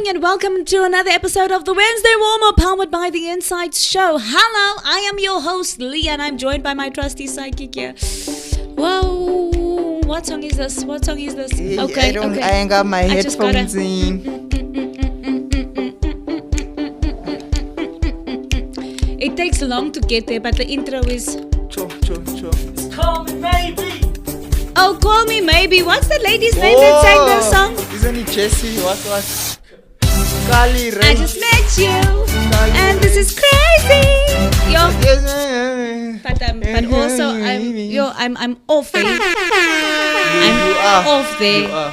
morning and welcome to another episode of the Wednesday Warm-Up powered by The Insights Show. Hello, I am your host Leah and I'm joined by my trusty sidekick here. Whoa, what song is this? Okay, I ain't got my headphones in. It takes long to get there, but the intro is... Call me maybe. Oh, call me maybe. What's the lady's name that sang this song? Isn't it Jessie? What? Kali Ray. I just met you, and this is crazy. Yo, but also I'm off there. I'm off there.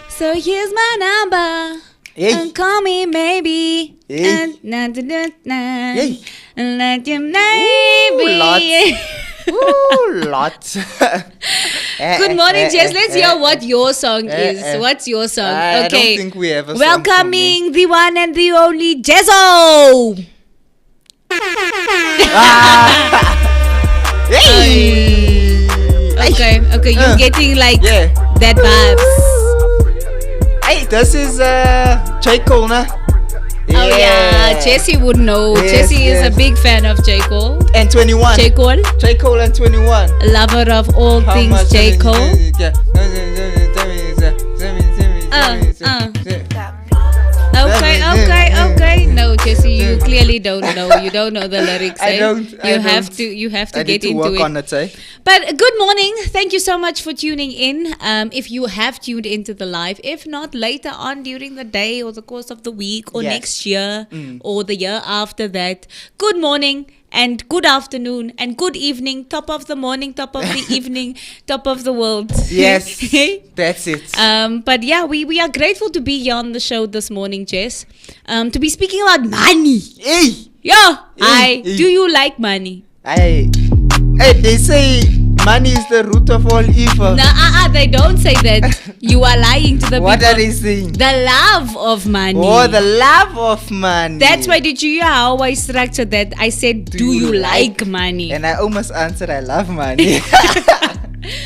So here's my number. Hey. And call me maybe. Hey. And na-na-na-na. Hey. And let you maybe. Lots. Good morning, Jess. Let's hear what your song is. What's your song? I Okay. don't think we have a song. Welcoming the one and the only Jezzo. Hey. Okay, you're getting like that vibes. Hey, this is J. Cole, nah? Oh yeah, Jessie would know. Yes, Jessie is a big fan of J. Cole. And 21. J. Cole, J. Cole and 21. lover of all things J. Cole. Okay. No, Jessie, you clearly don't know. You don't know the lyrics. I don't. You have to get into work it. on it, eh? But good morning. Thank you so much for tuning in. If you have tuned into the live, if not later on during the day or the course of the week or next year or the year after that, good morning and good afternoon and good evening, top of the morning, top of the evening, top of the world. Yes, that's it. But yeah, we are grateful to be here on the show this morning, Jess. To be speaking about money. Hey! Do you like money? Hey, they say money is the root of all evil. They don't say that. You are lying to the people. What are they saying? The love of money. Oh, the love of money. That's why, did you hear how I structured that? I said, do you like money? And I almost answered, I love money. Okay,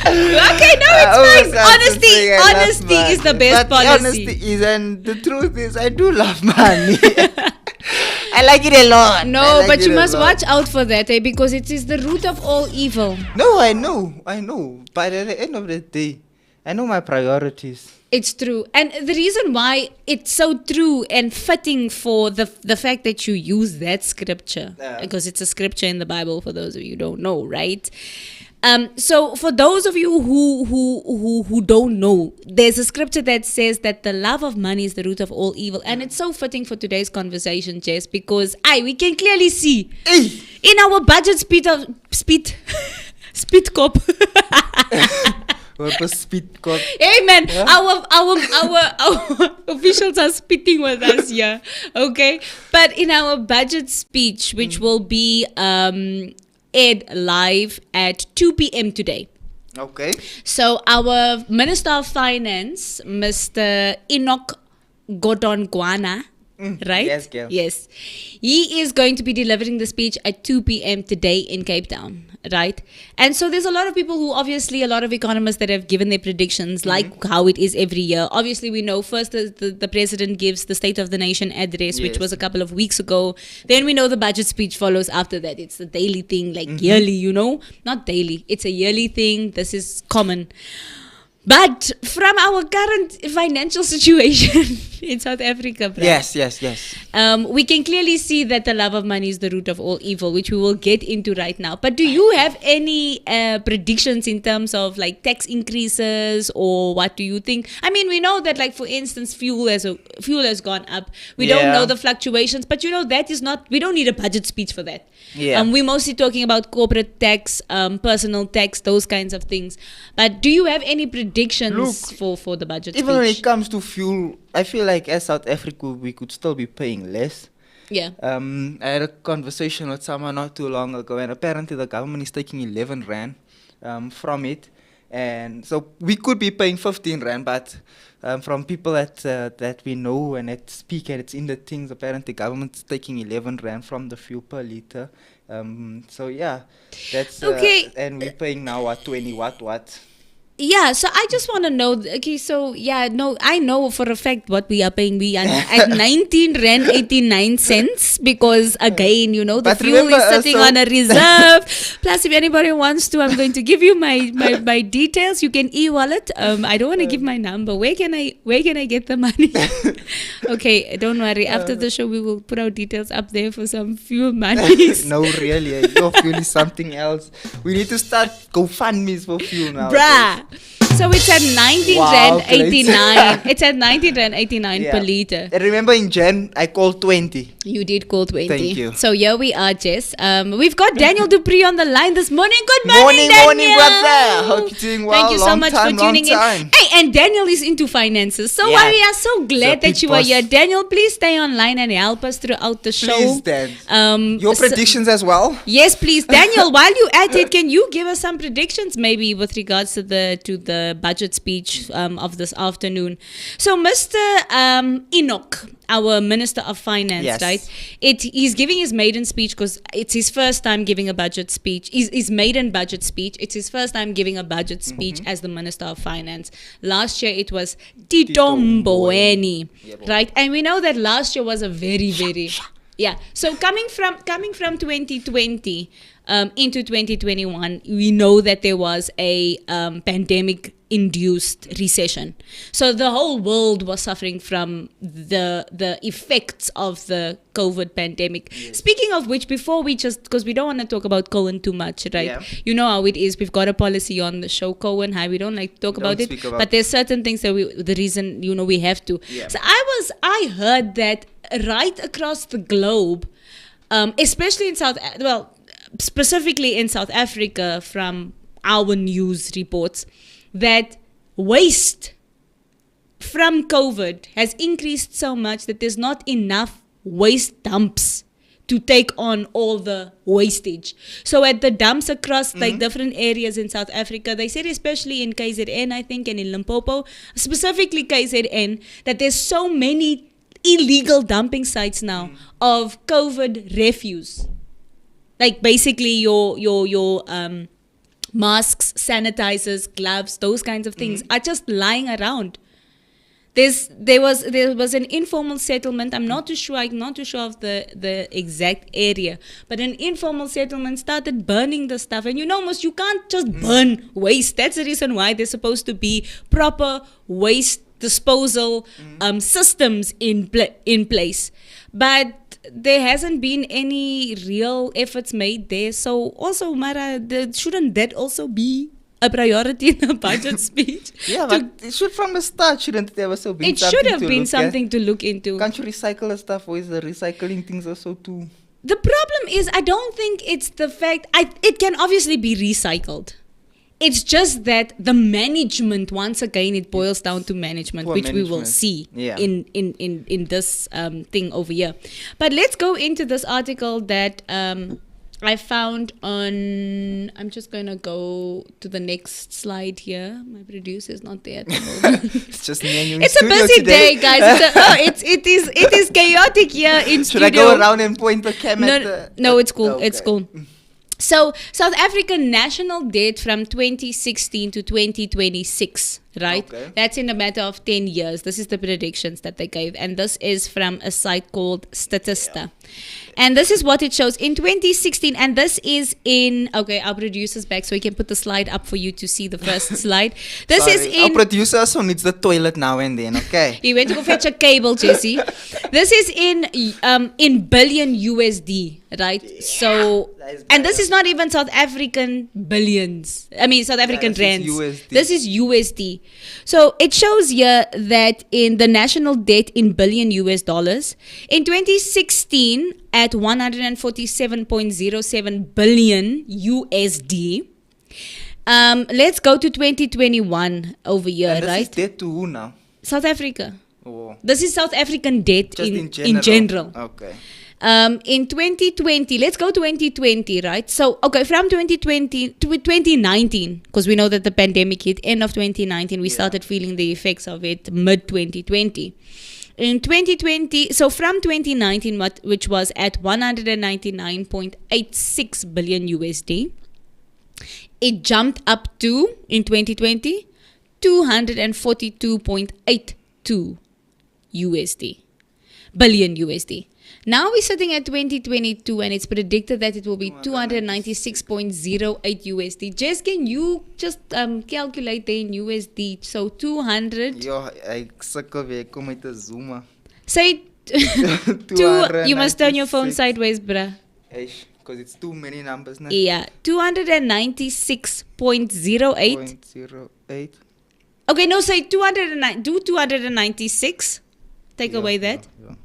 no, it's fine. Honesty is the best policy. Honesty is, and the truth is, I do love money. I like it a lot. No, but you must watch out for that, because it is the root of all evil. No, I know. But at the end of the day, I know my priorities. It's true. And the reason why it's so true and fitting for the fact that you use that scripture, because it's a scripture in the Bible for those of you who don't know, right? So for those of you who don't know, there's a scripture that says that the love of money is the root of all evil. And it's so fitting for today's conversation, Jess, because we can clearly see in our budget speed cop. Speed cop. Hey man, our officials are spitting with us here. Okay. But in our budget speech, which will be aired live at 2 p.m. today. Okay. So our Minister of Finance, Mr. Enoch Godongwana, right? Yes, girl. Yes. He is going to be delivering the speech at 2 p.m. today in Cape Town, right? And so there's a lot of people who, obviously, a lot of economists that have given their predictions, like how it is every year. Obviously, we know first the president gives the State of the Nation address, which was a couple of weeks ago. Then we know the budget speech follows after that. It's a daily thing, like yearly, Not daily. It's a yearly thing. This is common. But from our current financial situation in South Africa, Yes. we can clearly see that the love of money is the root of all evil, which we will get into right now. But do you have any predictions in terms of like tax increases, or what do you think? I mean, we know that, like, for instance, fuel has gone up. We don't know the fluctuations, but that is not. We don't need a budget speech for that. Yeah. We're mostly talking about corporate tax, personal tax, those kinds of things. But do you have any predictions for the budget Even speech? when it comes to fuel, I feel like as South Africa, we could still be paying less. Yeah. I had a conversation with someone not too long ago, and apparently the government is taking 11 rand from it. And so we could be paying 15 rand, but from people that we know and that speak, and it's in the things, apparently government's taking 11 rand from the fuel per liter. So yeah, that's okay. And we're paying now what 20 what. Yeah, so I just want to know. Okay, so yeah, no, I know for a fact what we are paying. We are at 19 rand 89 cents because again, the But fuel remember, is sitting on a reserve. Plus, if anybody wants to, I'm going to give you my details. You can e-wallet. I don't want to give my number. Where can I get the money? Okay, don't worry. After the show, we will put our details up there for some fuel money. No, really, your fuel is something else. We need to start GoFundMe's for fuel now. Bruh. So it's at 19 Wow, rand 89. It's at 19 rand 89 per liter. I remember in Jan, I called 20. You did call 20. Thank you. So here we are, Jess. We've got Daniel Dupree on the line this morning. Good morning, Daniel. Morning, brother. Hope you're doing well. Thank you so much for tuning in. Hey, and Daniel is into finances. So Yeah. we are so glad So that you big are boss. here. Daniel, please stay online and help us throughout the show. Please, Dan. Your so- predictions as well? Yes, please, Daniel. While you at it, can you give us some predictions, maybe with regards to the budget speech of this afternoon? So, Mr. Enoch, our Minister of Finance, Yes. right? He's giving his maiden speech because it's his first time giving a budget speech. His maiden budget speech. It's his first time giving a budget speech as the Minister of Finance. Last year it was Tito Mboweni, right? And we know that last year was a very, very yeah. So coming from 2020 into 2021, we know that there was a pandemic-induced recession. So the whole world was suffering from the effects of the COVID pandemic. Yes. Speaking of which, before because we don't want to talk about Cohen too much, right? Yeah. You know how it is. We've got a policy on the show, Cohen. How we don't like to talk about it, but there's certain things that the reason we have to. Yeah. So I heard that right across the globe, especially in specifically in South Africa, from our news reports, that waste from COVID has increased so much that there's not enough waste dumps to take on all the wastage. So at the dumps across different areas in South Africa, they said especially in KZN, I think, and in Limpopo, specifically KZN, that there's so many illegal dumping sites now of COVID refuse. Like basically your masks, sanitizers, gloves, those kinds of things are just lying around. There was an informal settlement. I'm not too sure of the exact area, but an informal settlement started burning the stuff. And you can't just burn waste. That's the reason why there's supposed to be proper waste disposal systems in place. But there hasn't been any real efforts made there. So also, Mara, shouldn't that also be a priority in the budget speech? Yeah, but it should from the start, shouldn't there also be something to look at? It should have been something to look into. Can't you recycle the stuff, or is the recycling things also too? The problem is, I don't think it's the fact, it can obviously be recycled. It's just that the management, once again, it boils down to management, which we will see in this thing over here. But let's go into this article that I found on, I'm just going to go to the next slide here. My producer is not there at the moment. It's just me and you in It's a busy today. day, guys. It is chaotic here in Should studio. I go around and point the camera? No, it's cool. Okay. It's cool. So, South African national debt from 2016 to 2026, right? Okay. That's in a matter of 10 years. This is the predictions that they gave. And this is from a site called Statista. Yeah. And this is what it shows in 2016. And this is in, okay, our producer's back so we can put the slide up for you to see the first slide. This is in... Our producer also needs the toilet now and then, okay? He went to go fetch a cable, Jesse. This is in billion USD, right? Yeah. So, and this is not even South African billions. I mean, South African rands. This is USD. So it shows here that in the national debt in billion US dollars, in 2016 at 147.07 billion USD. Let's go to 2021 over here, and this right? Is debt to who now? South Africa. Oh. This is South African debt in general. Okay. In 2020, let's go 2020, right? So, okay, from 2020 to 2019, because we know that the pandemic hit end of 2019, we started feeling the effects of it mid 2020. In 2020, so from 2019, which was at 199.86 billion USD, it jumped up to, in 2020, 242.82 billion USD. Now we're sitting at 2022 and it's predicted that it will be 296.08 USD. Jess, can you just calculate the in USD? So 200. Yo, I sukkel weer, kom uit 'n Zoomer. Say you must turn your phone sideways, bruh. Because it's too many numbers now. Yeah, 296.08. 0.08. Okay, no, say 209. Do 296. Take away that. Yeah.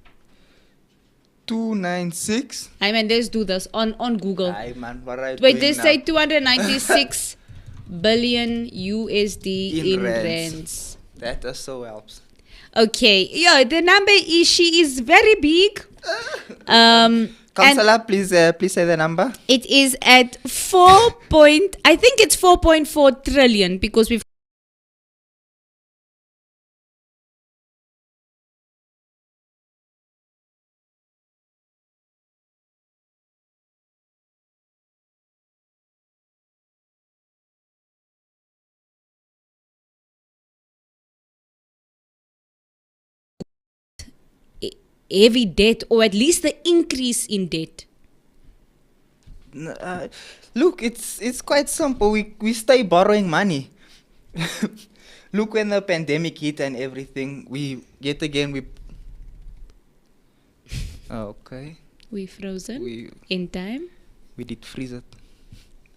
296. I mean, let's do this on Google. Aye, man, what are you Wait, doing they now? say 296 billion USD in rands. That also helps. Okay, yeah, the number she is very big. Counselor, please say the number. It is at I think it's 4.4 trillion because we've heavy debt, or at least the increase in debt. Look, it's quite simple. We stay borrowing money. Look, when the pandemic hit and everything, we okay. We frozen in time. We did freeze it.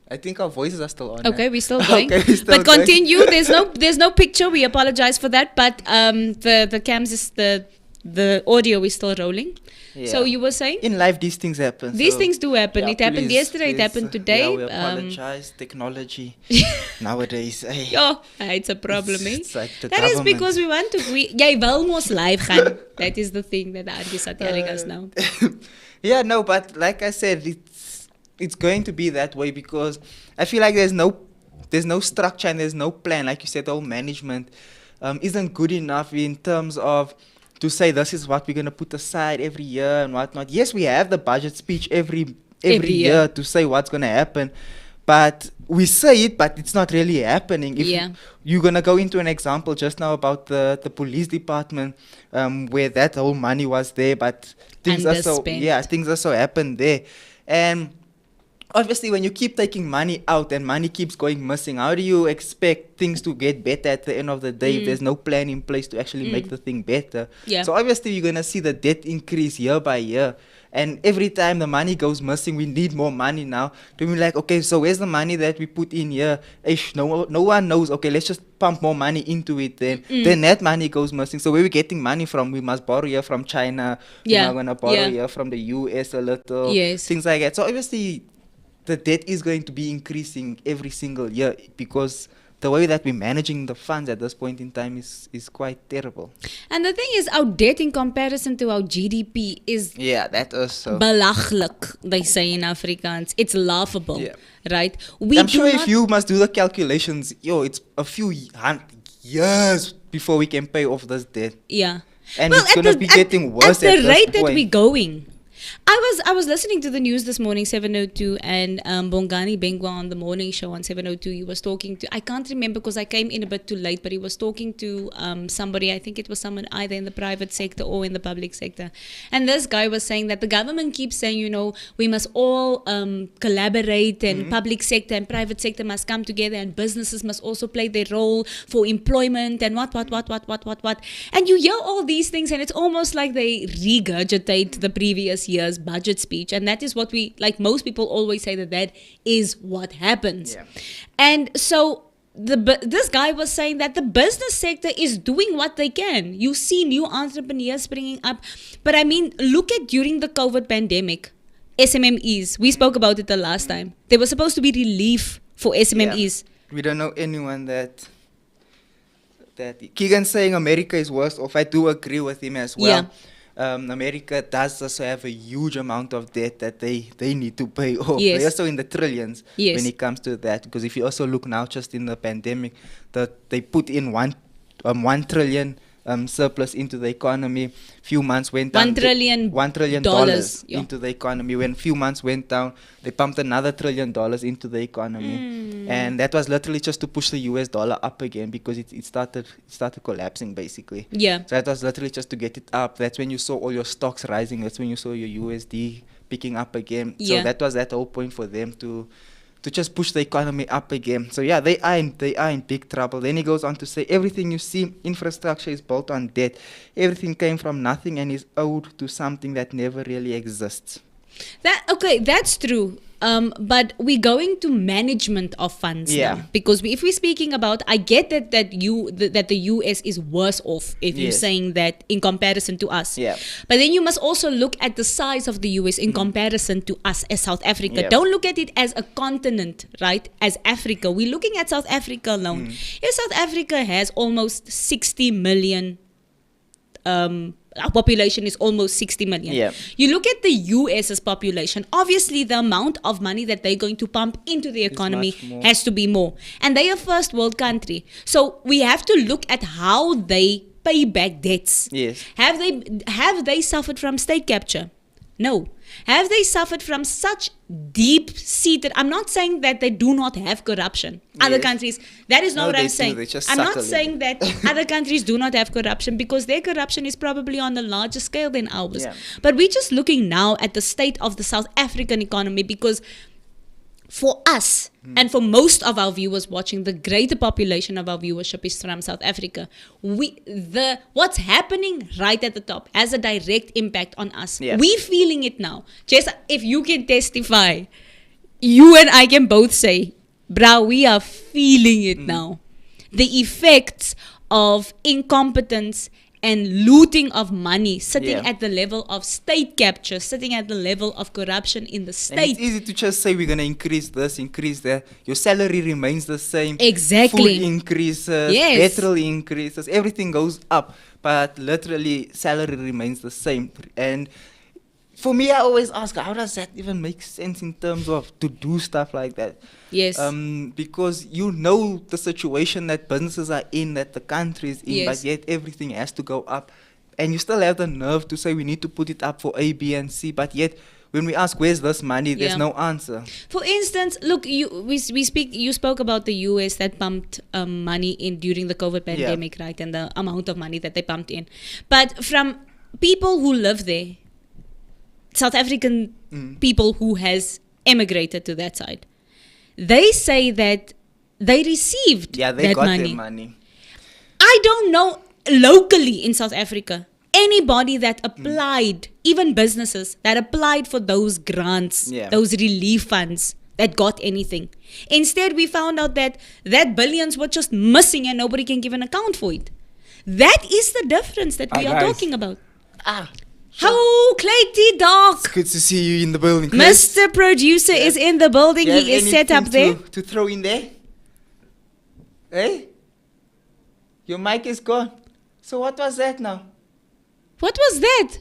I think our voices are still on. Okay, we're still going. Okay, we're still but continue. There's no picture. We apologize for that. But the cams is the audio is still rolling. Yeah. So you were saying? In life, these things happen. These things do happen. Yeah, It happened please, yesterday. It please, happened today. Yeah, we apologize. Technology nowadays. It's a problem, eh? It's like the That is government. because we want to. Jy wil mos live gaan. That is the thing that the aunties are telling us now. Yeah, no, but like I said, it's going to be that way because I feel like there's no structure and there's no plan. Like you said, the whole management isn't good enough in terms of to say this is what we're going to put aside every year and whatnot. Yes, we have the budget speech every year to say what's going to happen, but we say it, but it's not really happening. If you're going to go into an example just now about the police department, where that whole money was there, but things are so happened there. And obviously, when you keep taking money out and money keeps going missing, how do you expect things to get better at the end of the day if there's no plan in place to actually make the thing better? Yeah. So obviously, you're going to see the debt increase year by year. And every time the money goes missing, we need more money now. To be like, okay, so where's the money that we put in here? No one knows. Okay, let's just pump more money into it then. Then that money goes missing. So where we getting money from? We must borrow here from China. Yeah. We're going to borrow here from the US a little. Yes. Things like that. So obviously, the debt is going to be increasing every single year because the way that we're managing the funds at this point in time is quite terrible. And the thing is, our debt in comparison to our GDP is that is so belachelijk, they say in Afrikaans. It's laughable, right? I'm sure if you must do the calculations, it's a few years before we can pay off this debt. Yeah. And it's going to be getting worse at the rate this that point. we're going. I was listening to the news this morning, 702, and Bongani Bengwa on the morning show on 702. He was talking to, I can't remember because I came in a bit too late, but he was talking to somebody. I think it was someone either in the private sector or in the public sector. And this guy was saying that the government keeps saying, we must all collaborate, and public sector and private sector must come together, and businesses must also play their role for employment and what. And you hear all these things, and it's almost like they regurgitate the previous year's budget speech, and that is what most people always say that is what happens. And so this guy was saying that the business sector is doing what they can. You see new entrepreneurs springing up, but I mean, look at during the COVID pandemic, SMMEs, we spoke about it the last time. There was supposed to be relief for SMMEs. We don't know anyone that Keegan's saying America is worse off. I do agree with him as well. America does also have a huge amount of debt that they need to pay off. They're also in the trillions when it comes to that. Because if you also look now, just in the pandemic, that they put in 1 trillion surplus into the economy. Few months went down. $1 trillion dollars yeah. into the economy. When few months went down, they pumped another $1 trillion into the economy, and that was literally just to push the US dollar up again because it started collapsing basically. Yeah. So that was literally just to get it up. That's when you saw all your stocks rising. That's when you saw your USD picking up again. Yeah. So that was that whole point for them to just push the economy up again. So yeah, they are in big trouble. Then he goes on to say, everything you see, infrastructure is built on debt. Everything came from nothing and is owed to something that never really exists. That's true. But we're going to management of funds now, because if we're speaking about, I get that the US is worse off if you're saying that in comparison to us. Yeah. But then you must also look at the size of the US in comparison to us as South Africa. Yeah. Don't look at it as a continent, right? As Africa, we're looking at South Africa alone. If South Africa has almost 60 million. Our population is almost 60 million. Yeah. You look at the US's population, obviously the amount of money that they're going to pump into the economy has to be more. And they are a first world country. So we have to look at how they pay back debts. Yes. Have they suffered from state capture? No. Have they suffered from such deep-seated... I'm not saying that they do not have corruption. Other countries... That is not what I'm saying. I'm not saying that other countries do not have corruption, because their corruption is probably on a larger scale than ours. Yeah. But we're just looking now at the state of the South African economy, because for us, and for most of our viewers watching, the greater population of our viewership is from South Africa. What's happening right at the top has a direct impact on us. Yeah. We're feeling it now. Jess, if you can testify, you and I can both say, brah, we are feeling it now. The effects of incompetence and looting of money, sitting at the level of state capture, sitting at the level of corruption in the state. And it's easy to just say we're going to increase this, increase that. Your salary remains the same. Exactly. Food increases, Yes. petrol increases, everything goes up. But literally, salary remains the same. And for me, I always ask, how does that even make sense in terms of to do stuff like that? Yes. Because you know the situation that businesses are in, that the country is in, but yet everything has to go up. And you still have the nerve to say we need to put it up for A, B, and C, but yet when we ask where's this money, there's no answer. For instance, look, you spoke about the US that pumped money in during the COVID pandemic, right? And the amount of money that they pumped in. But from people who live there, South African people who has emigrated to that side, they say that they received they that got money. their money. I don't know locally in South Africa anybody that applied, even businesses that applied for those grants, those relief funds, that got anything. Instead, we found out that billions were just missing and nobody can give an account for it. That is the difference that we are talking about. How Clayty Doc? It's good to see you in the building, Chris. Mr. Producer is in the building. He is set up there. To throw in there? Eh? Your mic is gone. So what was that now? What was that?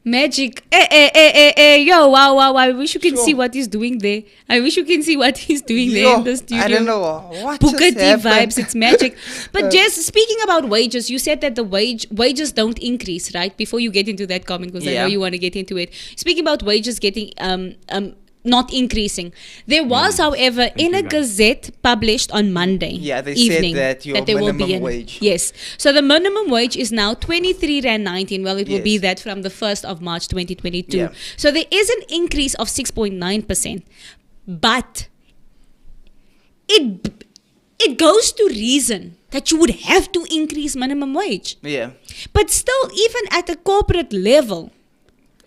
Magic. Yo, wow. I wish you can see what he's doing there. I wish you can see what he's doing there in the studio. I don't know what Booker just T happened. vibes, it's magic. But Jess, speaking about wages, you said that the wages don't increase, right? Before you get into that comment, because I know you want to get into it. Speaking about wages getting not increasing. There was, however, in a gazette published on Monday evening said that there minimum will be wage. Yes. So the minimum wage is now 23 Rand 19. Well, it will be that from the 1st of March 2022. Yeah. So there is an increase of 6.9%. But it goes to reason that you would have to increase minimum wage. Yeah. But still, even at a corporate level,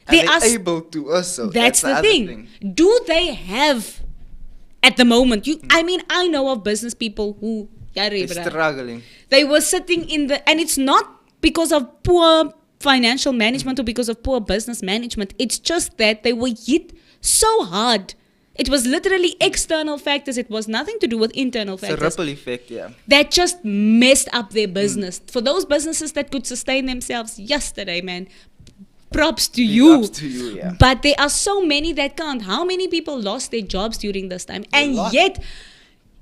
they are able to also. That's the thing. Do they have, at the moment, I mean, I know of business people who are struggling. They were sitting in and it's not because of poor financial management or because of poor business management. It's just that they were hit so hard. It was literally external factors. It was nothing to do with internal factors. It's a ripple effect, that just messed up their business. For those businesses that could sustain themselves yesterday, man, props to you. Props to you, yeah. But there are so many that can't. How many people lost their jobs during this time? And yet,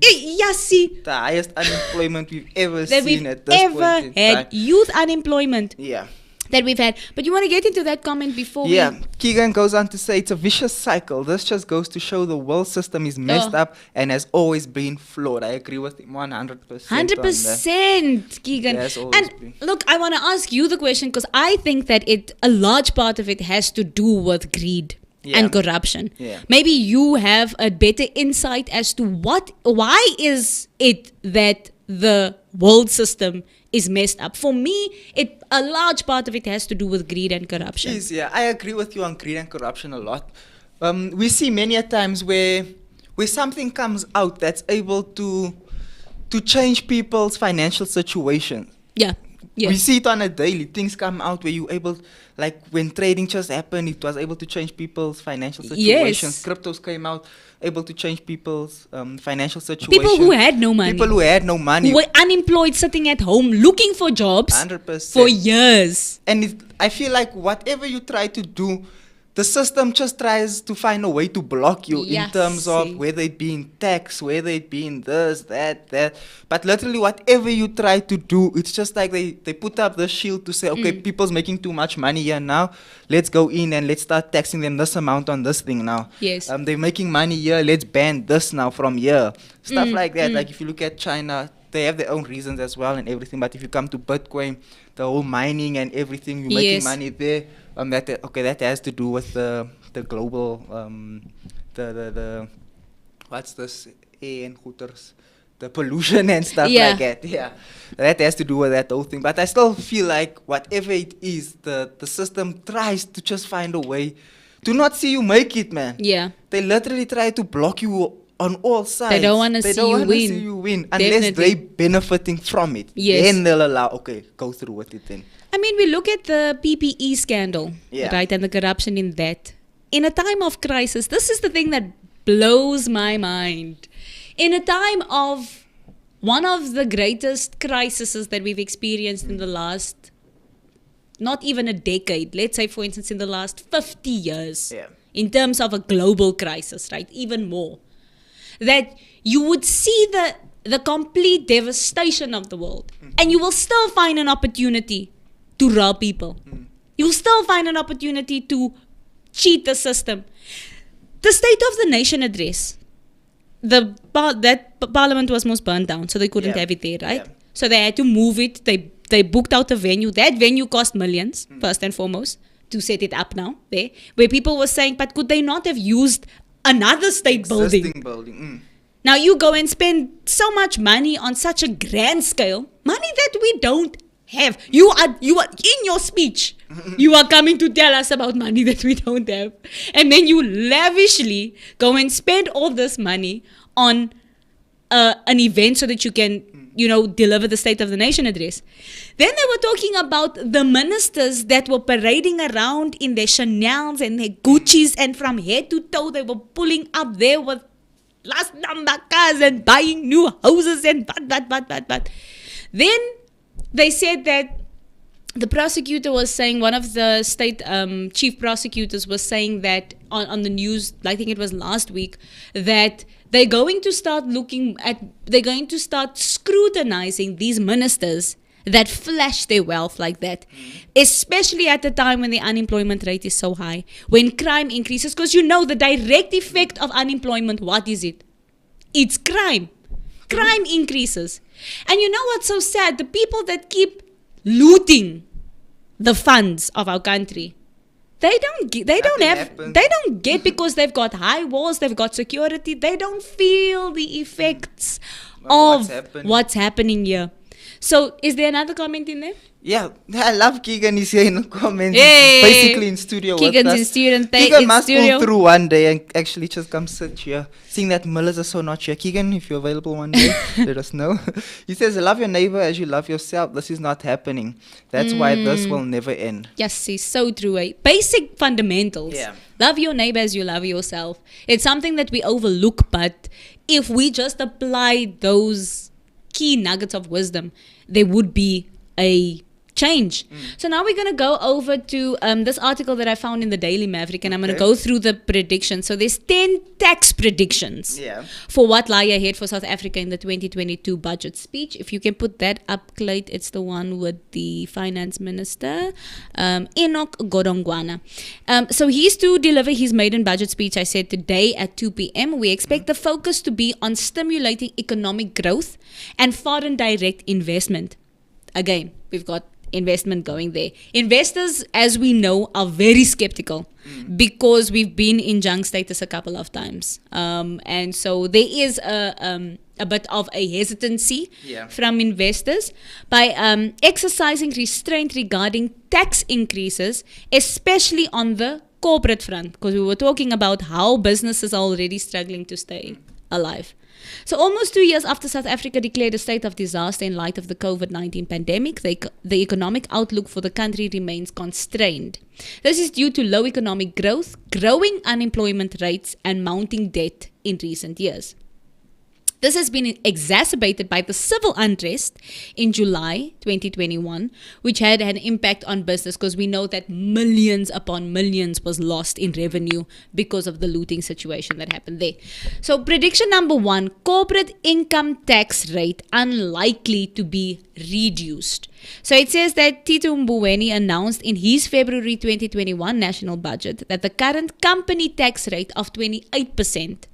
Yassi, The highest unemployment we've ever that seen we've at this ever point in had. time. Youth unemployment Yeah. that we've had. But you want to get into that comment before we... Yeah, Keegan goes on to say it's a vicious cycle. This just goes to show the world system is messed up and has always been flawed. I agree with him 100%. 100%, Keegan. That's always And been. look, I want to ask you the question because I think that a large part of it has to do with greed and corruption. Yeah. Maybe you have a better insight as to why is it that the world system is messed up. For me, a large part of it has to do with greed and corruption. Yes, yeah, I agree with you on greed and corruption a lot. We see many a times where something comes out that's able to change people's financial situation. Yeah. Yeah. We see it on a daily. Things come out where you're able, like when trading just happened, it was able to change people's financial situations. Yes. Cryptos came out, able to change people's financial situation. People who had no money. People who had no money. Who were unemployed, sitting at home, looking for jobs 100%. for years. And I feel like whatever you try to do, the system just tries to find a way to block you in terms of whether it be in tax, whether it be in this, that. But literally whatever you try to do, it's just like they put up the shield to say, okay, people's making too much money here now. Let's go in and let's start taxing them this amount on this thing now. Yes. They're making money here. Let's ban this now from here. Stuff like that. Like if you look at China, they have their own reasons as well and everything. But if you come to Bitcoin, the whole mining and everything, you're making money there. That has to do with the global the what's this air and hooters, the pollution and stuff like that. Yeah, that has to do with that whole thing. But I still feel like whatever it is, the system tries to just find a way to not see you make it, man. Yeah. They literally try to block you on all sides. They don't want to see you win. Unless they're benefiting from it. Yes. Then they'll allow, go through with it then. I mean, we look at the PPE scandal, Yeah. right, and the corruption in that. In a time of crisis, this is the thing that blows my mind. In a time of one of the greatest crises that we've experienced in the last, not even a decade, let's say, for instance, in the last 50 years, in terms of a global crisis, right, even more, that you would see the complete devastation of the world, and you will still find an opportunity to rob people. You'll still find an opportunity to cheat the system. The State of the Nation address, that parliament was most burned down, so they couldn't have it there, right? Yeah. So they had to move it. They booked out a venue. That venue cost millions, first and foremost, to set it up now there, where people were saying, but could they not have used another state Existing building? building. Now you go and spend so much money on such a grand scale, money that we don't have. You are in your speech, you are coming to tell us about money that we don't have, and then you lavishly go and spend all this money on an event so that you can, deliver the State of the Nation address. Then they were talking about the ministers that were parading around in their Chanels and their Gucci's, and from head to toe they were pulling up there with last number cars and buying new houses and but. Then they said that the prosecutor was saying, one of the state chief prosecutors was saying that on the news, I think it was last week, that they're going to start scrutinizing these ministers that flash their wealth like that, especially at the time when the unemployment rate is so high, when crime increases, because the direct effect of unemployment, what is it? It's crime. Crime increases. And you know what's so sad? The people that keep looting the funds of our country, they don't get because they've got high walls, they've got security, they don't feel the effects of what's happening here. So, is there another comment in there? Yeah, I love Keegan. He's here in the comments. Hey, He's basically in studio Keegan's with us. in studio. Keegan must pull through one day and actually just come sit here. Seeing that Millers are so not here. Keegan, if you're available one day, let us know. He says, love your neighbor as you love yourself. This is not happening. That's why this will never end. Yes, it's so true. Basic fundamentals. Yeah. Love your neighbor as you love yourself. It's something that we overlook, but if we just apply those key nuggets of wisdom, there would be a change. So now we're going to go over to this article that I found in the Daily Maverick, and I'm going to go through the predictions. So there's 10 tax predictions for what lie ahead for South Africa in the 2022 budget speech. If you can put that up, Clyde, it's the one with the finance minister, Enoch Godongwana. So he's to deliver his maiden budget speech, I said, today at 2 p.m. We expect the focus to be on stimulating economic growth and foreign direct investment. Again, we've got investment going there. Investors, as we know, are very skeptical because we've been in junk status a couple of times. And so there is a bit of a hesitancy from investors by exercising restraint regarding tax increases, especially on the corporate front, because we were talking about how businesses are already struggling to stay alive. So almost 2 years after South Africa declared a state of disaster in light of the COVID-19 pandemic, the economic outlook for the country remains constrained. This is due to low economic growth, growing unemployment rates, and mounting debt in recent years. This has been exacerbated by the civil unrest in July 2021, which had an impact on business because we know that millions upon millions was lost in revenue because of the looting situation that happened there. So prediction number 1, corporate income tax rate unlikely to be reduced. So it says that Tito Mboweni announced in his February 2021 national budget that the current company tax rate of 28%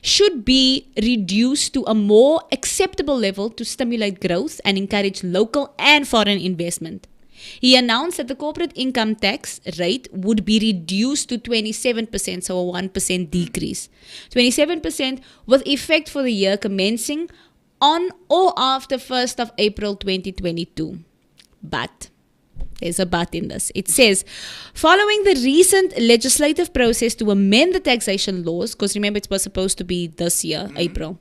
should be reduced to a more acceptable level to stimulate growth and encourage local and foreign investment. He announced that the corporate income tax rate would be reduced to 27%, so a 1% decrease. 27% with effect for the year commencing on or after 1st of April 2022. But there's a but in this. It says, following the recent legislative process to amend the taxation laws, because remember it was supposed to be this year, April,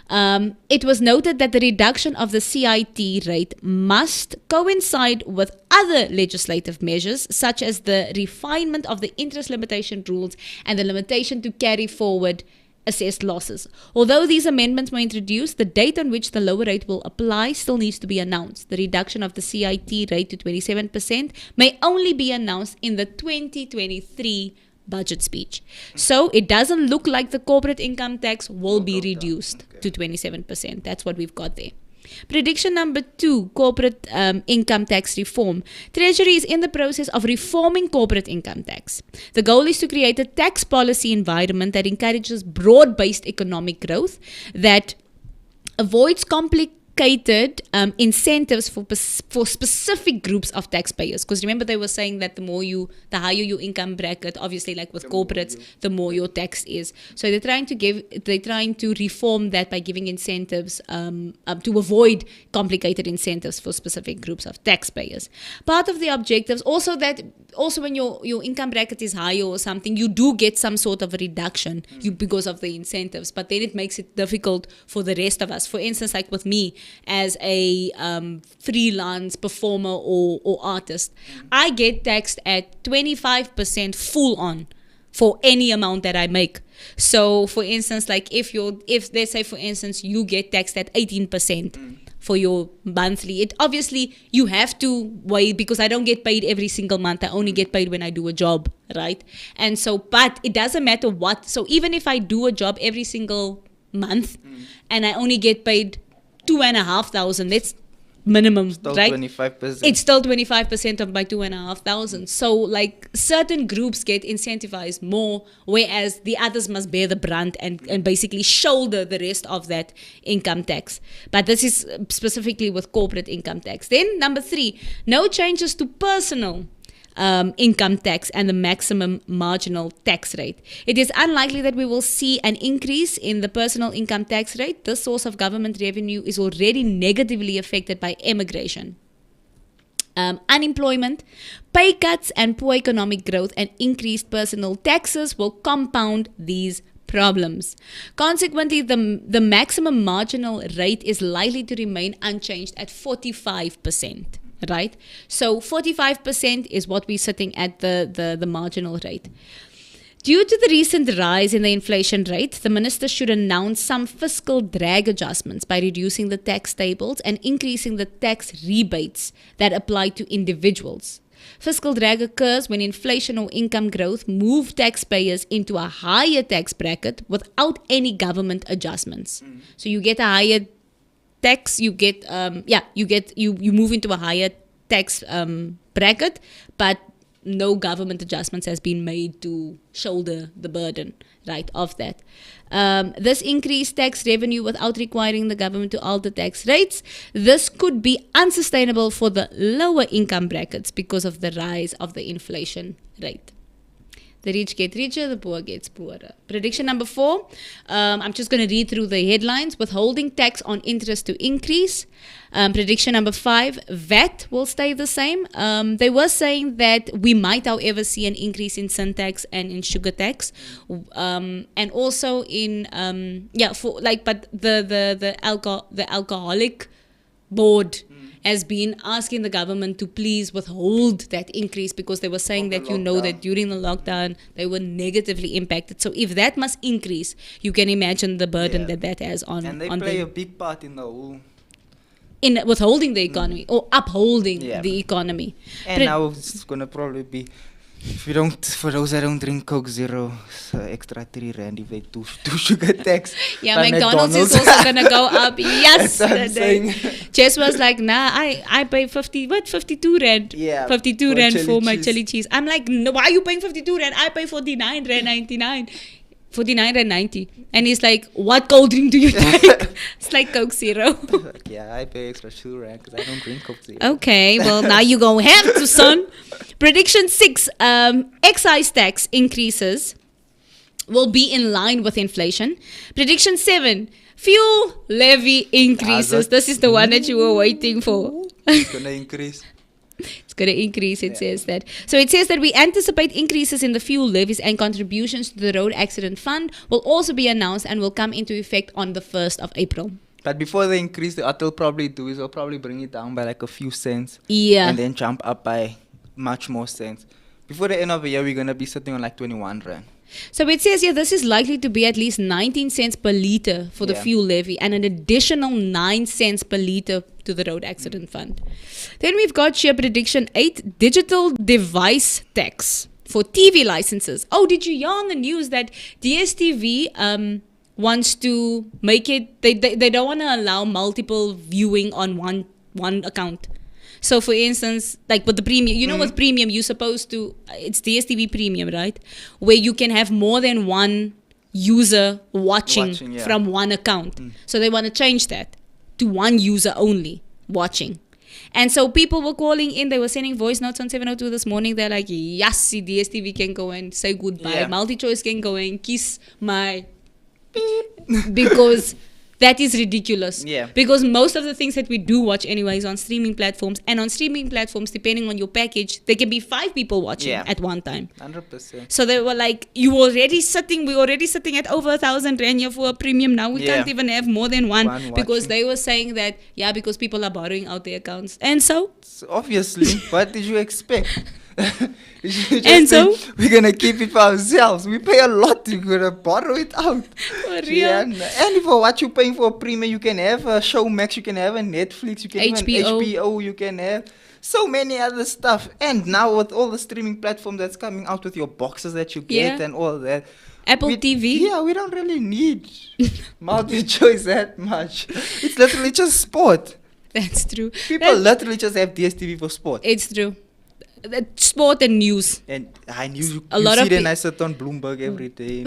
it was noted that the reduction of the CIT rate must coincide with other legislative measures, such as the refinement of the interest limitation rules and the limitation to carry forward assessed losses. Although these amendments were introduced, the date on which the lower rate will apply still needs to be announced. The reduction of the CIT rate to 27% may only be announced in the 2023 budget speech. So it doesn't look like the corporate income tax will be reduced to 27%. That's what we've got there. Prediction number 2, corporate income tax reform. Treasury is in the process of reforming corporate income tax. The goal is to create a tax policy environment that encourages broad-based economic growth, that avoids complicated incentives for specific groups of taxpayers. Because remember, they were saying that the higher your income bracket, obviously, like with corporates, the more your tax is. So they're trying to reform that by giving incentives to avoid complicated incentives for specific groups of taxpayers. Part of the objectives also when your income bracket is higher or something, you do get some sort of a reduction because of the incentives, but then it makes it difficult for the rest of us. For instance, like with me as a freelance performer or artist, I get taxed at 25% full on for any amount that I make. So for instance, like if let's say for instance you get taxed at 18% for your monthly, it obviously you have to wait because I don't get paid every single month. I only get paid when I do a job, right? And so, but it doesn't matter what. So even if I do a job every single month and I only get paid 2,500, that's minimum, still right? 25%. It's still 25% of my 2,500. So like certain groups get incentivized more, whereas the others must bear the brunt and basically shoulder the rest of that income tax. But this is specifically with corporate income tax. Then number 3, no changes to personal income tax and the maximum marginal tax rate. It is unlikely that we will see an increase in the personal income tax rate. This source of government revenue is already negatively affected by immigration, unemployment, pay cuts, and poor economic growth, and increased personal taxes will compound these problems. Consequently, the maximum marginal rate is likely to remain unchanged at 45%. Right? So 45% is what we're sitting at the marginal rate. Due to the recent rise in the inflation rate, the minister should announce some fiscal drag adjustments by reducing the tax tables and increasing the tax rebates that apply to individuals. Fiscal drag occurs when inflation or income growth move taxpayers into a higher tax bracket without any government adjustments. So you get a higher tax, you move into a higher tax bracket, but no government adjustments has been made to shoulder the burden, right, of that. This increased tax revenue without requiring the government to alter tax rates. This could be unsustainable for the lower income brackets because of the rise of the inflation rate. The rich get richer, the poor gets poorer. Prediction number 4, I'm just going to read through the headlines. Withholding tax on interest to increase. Prediction number 5, VAT will stay the same. They were saying that we might, however, see an increase in sin tax and in sugar tax. And also in, but the alcoholic board has been asking the government to please withhold that increase because they were saying that that during the lockdown they were negatively impacted. So if that must increase, you can imagine the burden that has on. And they play a big part in the whole. In withholding the economy or upholding the economy. And now it's going to probably be, for those that don't drink Coke Zero, it's extra 3 rand if they do sugar tax. Yeah, McDonald's is also going to go up yesterday. Jess was like, nah, I pay 52 rand. Yeah, 52 rand for my chili cheese. I'm like, no, why are you paying 52 rand? I pay 49 rand 99. 49 and 90. And he's like, what cold drink do you take? It's like Coke Zero. Yeah, I pay extra 2 rand because I don't drink Coke Zero. Okay, well, now you're going to have to, son. Prediction 6, excise tax increases will be in line with inflation. Prediction 7, fuel levy increases. This is the one that you were waiting for. It's going to increase. It's going to increase, it says that. So it says that we anticipate increases in the fuel levies and contributions to the road accident fund will also be announced and will come into effect on the 1st of April. But before they increase, what they'll probably do is they'll probably bring it down by like a few cents. Yeah. And then jump up by much more cents. Before the end of the year, we're going to be sitting on like 21 rand. So it says here this is likely to be at least 19 cents per litre for the fuel levy and an additional 9 cents per litre to the road accident fund. Then we've got here prediction 8, digital device tax for TV licenses. Oh, did you hear on the news that DSTV wants to make it, they don't want to allow multiple viewing on one account. So, for instance, like with the premium, you know, with premium, you're supposed to, it's DSTV premium, right? Where you can have more than one user watching from one account. So they want to change that to one user only watching. And so people were calling in, they were sending voice notes on 702 this morning. They're like, yes, DSTV can go and say goodbye. Yeah. MultiChoice can go and kiss my beep. Because that is ridiculous. Yeah. Because most of the things that we do watch anyways on streaming platforms, and on streaming platforms, depending on your package, there can be 5 people watching at one time. 100%. So they were like, we're already sitting at over 1,000 rand here for a premium. Now we can't even have more than one because they were saying that, because people are borrowing out their accounts. And so obviously, what did you expect? And so we're gonna keep it for ourselves. We pay a lot. We're gonna borrow it out. For real. Yeah, and for what you're paying for a premium, you can have a Showmax, you can have a Netflix, you can have an HBO, you can have so many other stuff. And now with all the streaming platforms that's coming out with your boxes that you get and all that. Apple TV. Yeah, we don't really need MultiChoice that much. It's literally just sport. That's true. People literally just have DSTV for sport. It's true. Sport and news. And I knew you see then I sit on Bloomberg every day.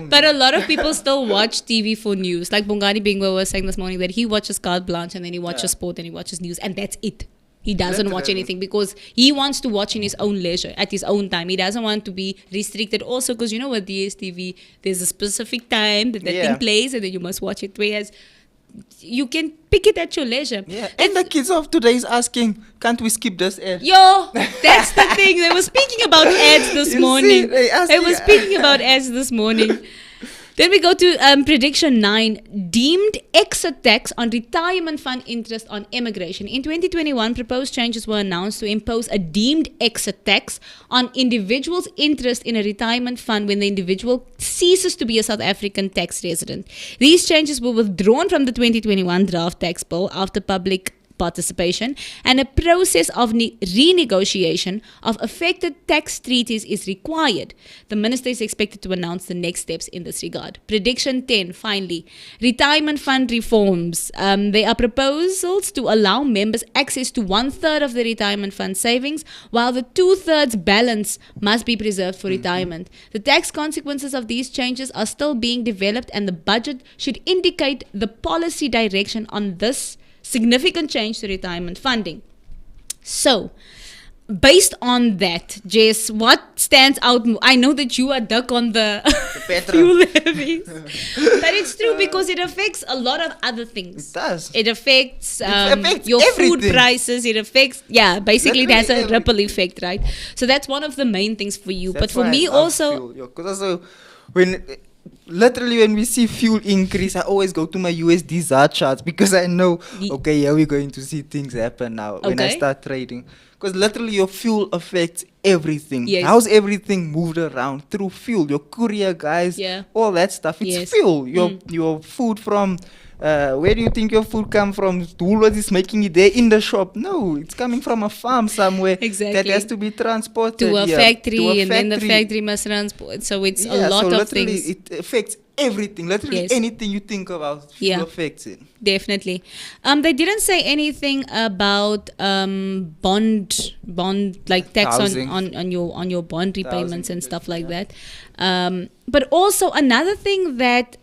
But a lot of people still watch TV for news. Like Bongani Bingwa was saying this morning that he watches Carte Blanche and then he watches sport and he watches news and that's it. He doesn't watch anything because he wants to watch in his own leisure, at his own time. He doesn't want to be restricted. Also, because you know with DSTV, there's a specific time that thing plays and then you must watch it. Whereas you can pick it at your leisure. Yeah. And the kids of today is asking, can't we skip this ad? Yo, that's the thing. They were speaking about ads this morning. They were speaking about ads this morning. Then we go to prediction 9, deemed exit tax on retirement fund interest on immigration. In 2021, proposed changes were announced to impose a deemed exit tax on individuals' interest in a retirement fund when the individual ceases to be a South African tax resident. These changes were withdrawn from the 2021 draft tax bill after public participation, and a process of renegotiation of affected tax treaties is required. The minister is expected to announce the next steps in this regard. Prediction 10, finally, retirement fund reforms. There are proposals to allow members access to 1/3 of the retirement fund savings, while the 2/3 balance must be preserved for retirement. The tax consequences of these changes are still being developed, and the budget should indicate the policy direction on this significant change to retirement funding. So, based on that, Jess, what stands out? I know that you are duck on the fuel levies, but it's true because it affects a lot of other things. It does. It affects, your everything. food prices. It affects, basically it has a Literally ripple effect, right? So that's one of the main things for you. That's but for why me I love also, fuel, because also when we see fuel increase, I always go to my USD ZAR charts because I know, okay, yeah, we're going to see things happen now when I start trading. Because literally your fuel affects everything. Yes. How's everything moved around? Through fuel. Your courier guys, all that stuff. It's fuel. Your food from, where do you think your food come from? Woolworths is making it there in the shop. No, it's coming from a farm somewhere. Exactly. That has to be transported to a factory, to a and then the factory must transport. So it's a lot so of literally things. It affects everything. Literally anything you think about affects it. Definitely. They didn't say anything about bond like tax on your bond repayments and stuff like that. But also another thing that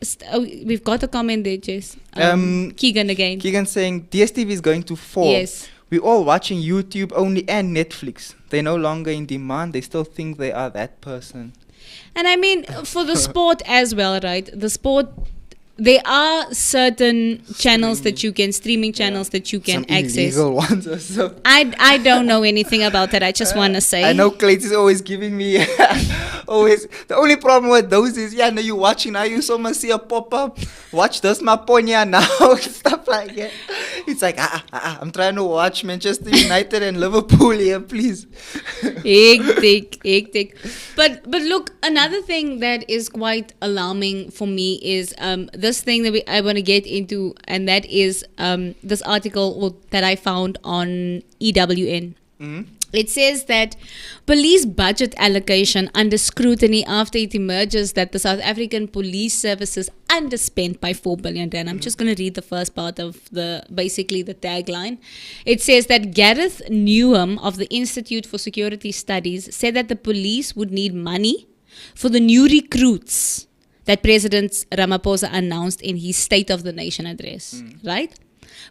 we've got a comment there, Jess. Keegan again. Keegan saying DSTV is going to fall. Yes. We're all watching YouTube only and Netflix. They're no longer in demand. They still think they are that person. And I mean, for the sport as well, right? The sport, there are certain channels that you can, streaming channels that you can access. Illegal ones or so. I don't know anything about that. I just want to say. I know Clayton is always giving me, always. The only problem with those is, now you're watching, now you so much see a pop-up. Watch this, my ponya now, stuff like that. It's like, I'm trying to watch Manchester United and Liverpool here, please. Hectic. But look, another thing that is quite alarming for me is this thing that I want to get into, and that is this article that I found on EWN. It says that police budget allocation under scrutiny after it emerges that the South African Police Services underspent by 4 billion rand. I'm just going to read the first part of the tagline. It says that Gareth Newham of the Institute for Security Studies said that the police would need money for the new recruits that President Ramaphosa announced in his State of the Nation address, right?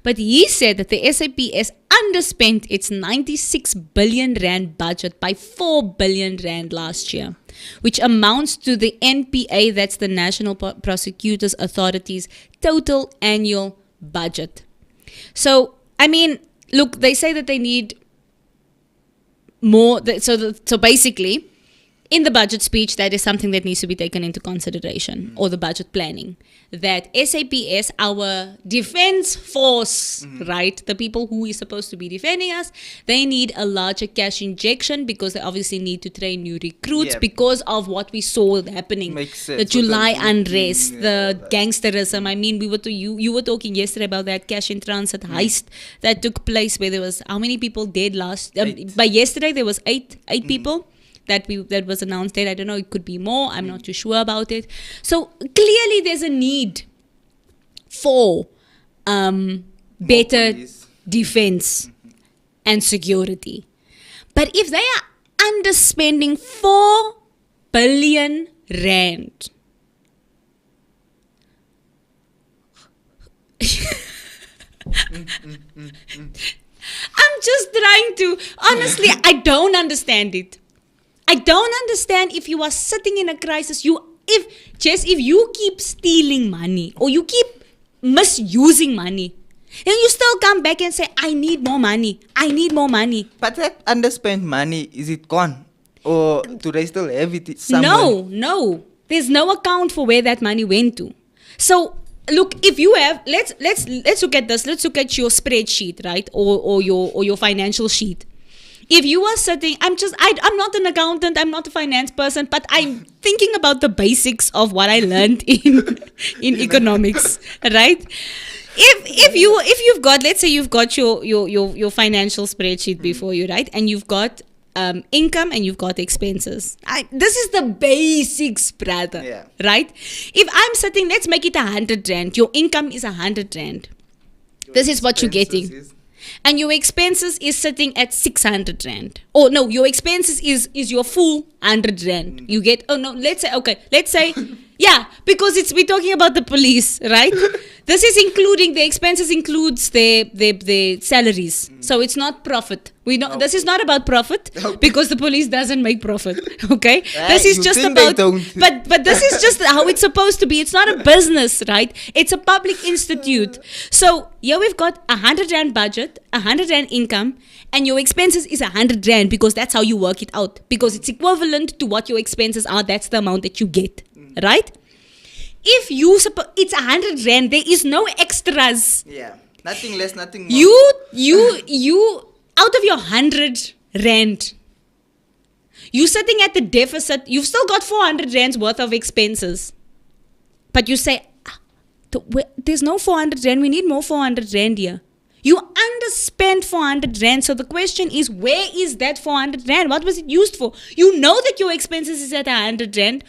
But he said that the SAPS underspent its 96 billion rand budget by 4 billion rand last year, which amounts to the NPA, that's the National Prosecutors Authority's total annual budget. So, I mean, look, they say that they need more. So basically, in the budget speech, that is something that needs to be taken into consideration, or the budget planning, that SAPS, our defense force, right, the people who is supposed to be defending us, they need a larger cash injection because they obviously need to train new recruits because of what we saw happening. Makes sense. The July unrest, the gangsterism. I mean, you were talking yesterday about that cash in transit heist that took place where there was, how many people dead last? By yesterday, there was eight people. That was announced there. I don't know, it could be more. I'm not too sure about it. So clearly there's a need for better defense and security. But if they are underspending 4 billion rand, I'm just trying to, honestly, I don't understand it. I don't understand if you are sitting in a crisis, if you keep stealing money or you keep misusing money, then you still come back and say, I need more money. But that underspent money, is it gone? Or do they still have it somewhere? No. There's no account for where that money went to. So look, if you have, let's look at this. Let's look at your spreadsheet, right, or your financial sheet. If you are sitting, I'm not an accountant, I'm not a finance person, but I'm thinking about the basics of what I learned in economics, right? If you've got, let's say you've got your financial spreadsheet before you, right, and you've got income and you've got expenses. This is the basics, brother. Yeah. Right? If I'm sitting, let's make it 100 rand. Your income is 100 rand. This is what you're getting. And your expenses is sitting at 600 rand. Oh no, your expenses is your full 100 rand. You get, let's say, yeah, because we're talking about the police, right? This is including, the expenses includes their salaries. So it's not profit. This is not about profit because the police doesn't make profit. Okay? This is just about, but this is just how it's supposed to be. It's not a business, right? It's a public institute. So here we've got 100 rand budget, 100 rand income, and your expenses is 100 rand because that's how you work it out. Because it's equivalent to what your expenses are. That's the amount that you get, right? If it's 100 rand, there is no extras. Yeah, nothing less, nothing more. You out of your 100 rand, you sitting at the deficit. You've still got 400 rands worth of expenses, but you say, there's no 400 rand. We need more 400 rand here. You underspent 400 rand. So the question is, where is that 400 rand? What was it used for? You know that your expenses is at 100 rand.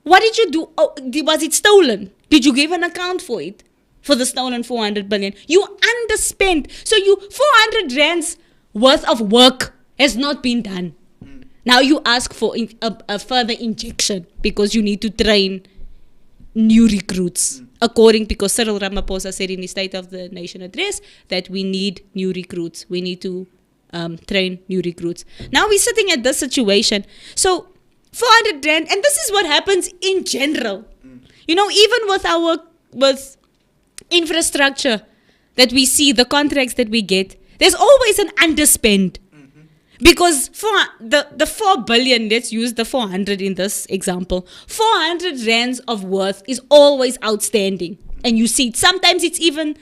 What did you do? Oh, was it stolen? Did you give an account for it? For the stolen 400 billion? You underspent. So 400 rands worth of work has not been done. Now you ask for a further injection because you need to train new recruits. Because Cyril Ramaphosa said in his State of the Nation address that we need new recruits. We need to train new recruits. Now we're sitting at this situation. So 400 rand, and this is what happens in general. Even with infrastructure that we see, the contracts that we get, there's always an underspend. Because for the 4 billion, let's use the 400 in this example, 400 rands of worth is always outstanding. And you see, sometimes it's even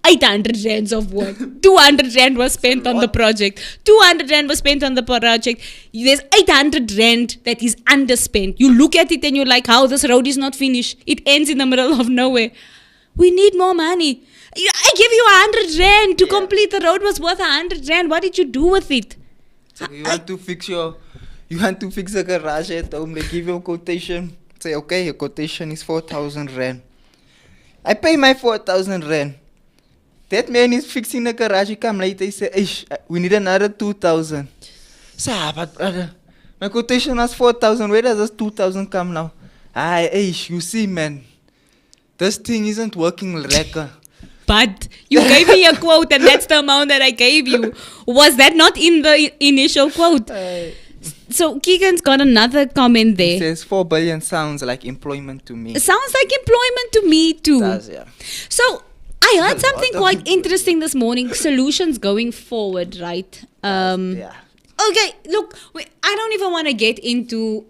800 rands of work. 200 rand was spent on the project. 200 rand was spent on the project. There's 800 rand that is underspent. You look at it and you're like, how this road is not finished. It ends in the middle of nowhere. We need more money. I give you 100 rand to complete the road was worth 100 rand. What did you do with it? So you want to fix a garage at home. They give you a quotation. Say, okay, your quotation is 4,000 rand. I pay my 4,000 rand. That man is fixing the garage. He come later, he say, we need another 2,000. Say, but brother, my quotation was 4,000. Where does this 2,000 come now? You see, man, this thing isn't working lekker. But you gave me a quote and that's the amount that I gave you. Was that not in the initial quote? So Keegan's got another comment there. It says 4 billion sounds like employment to me. It sounds like employment to me too. It does, yeah. So I heard something quite interesting this morning. Solutions going forward, right? Yeah. Okay, look, I don't even want to get into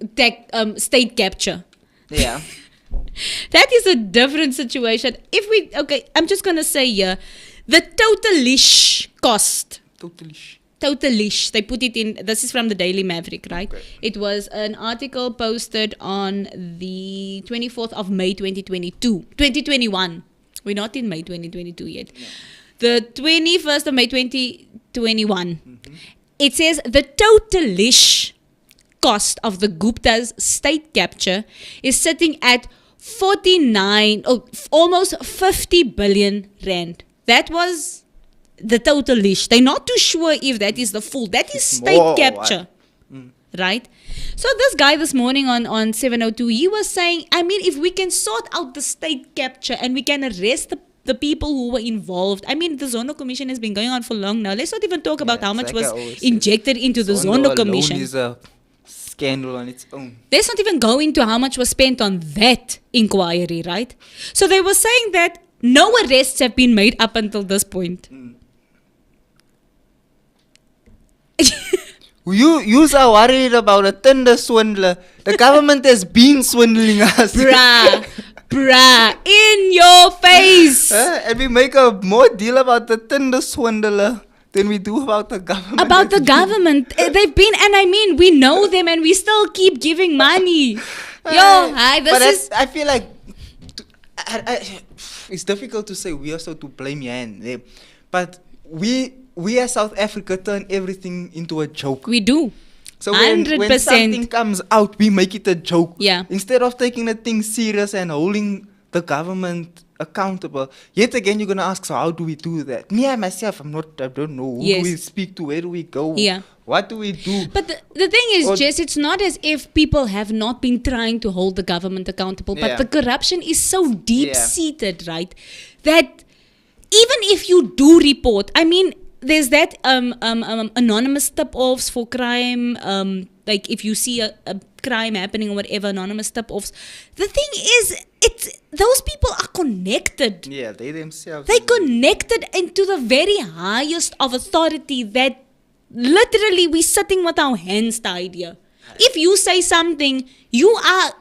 state capture. Yeah. That is a different situation. I'm just going to say here, the totalish cost. Totalish. They put it in, this is from the Daily Maverick, right? Okay. It was an article posted on the 24th of May 2021. We're not in May 2022 yet. No. The 21st of May 2021. Mm-hmm. It says the totalish cost of the Gupta's state capture is sitting at almost 50 billion rand. That was the totalish. They're not too sure if that is the full. That is state capture. Right? So this guy this morning on 702, he was saying, if we can sort out the state capture and we can arrest the people who were involved. The Zondo Commission has been going on for long now. Let's not even talk about how much was injected into the Zondo Commission. Is a scandal on its own. Let's not even go into how much was spent on that inquiry, right? So they were saying that no arrests have been made up until this point. You are worried about a tender swindler. The government has been swindling us. Bruh, in your face. And we make a more deal about the tender swindler than we do about the government. About the government. They've been, and I mean, we know them and we still keep giving money. I feel like it's difficult to say we are so to blame here and there. But we as South Africa turn everything into a joke. We do. So when something comes out, we make it a joke. Yeah. Instead of taking the thing serious and holding the government accountable. Yet again, you're going to ask, so how do we do that? Me, myself, I don't know. Who do we speak to? Where do we go? Yeah. What do we do? But the thing is, Jess, it's not as if people have not been trying to hold the government accountable, but the corruption is so deep-seated, right? That even if you do report, I mean, there's that anonymous tip-offs for crime, like if you see a crime happening or whatever, anonymous tip-offs. The thing is, those people are connected. Yeah, they themselves. They're connected into the very highest of authority that literally we're sitting with our hands tied here. If you say something, you are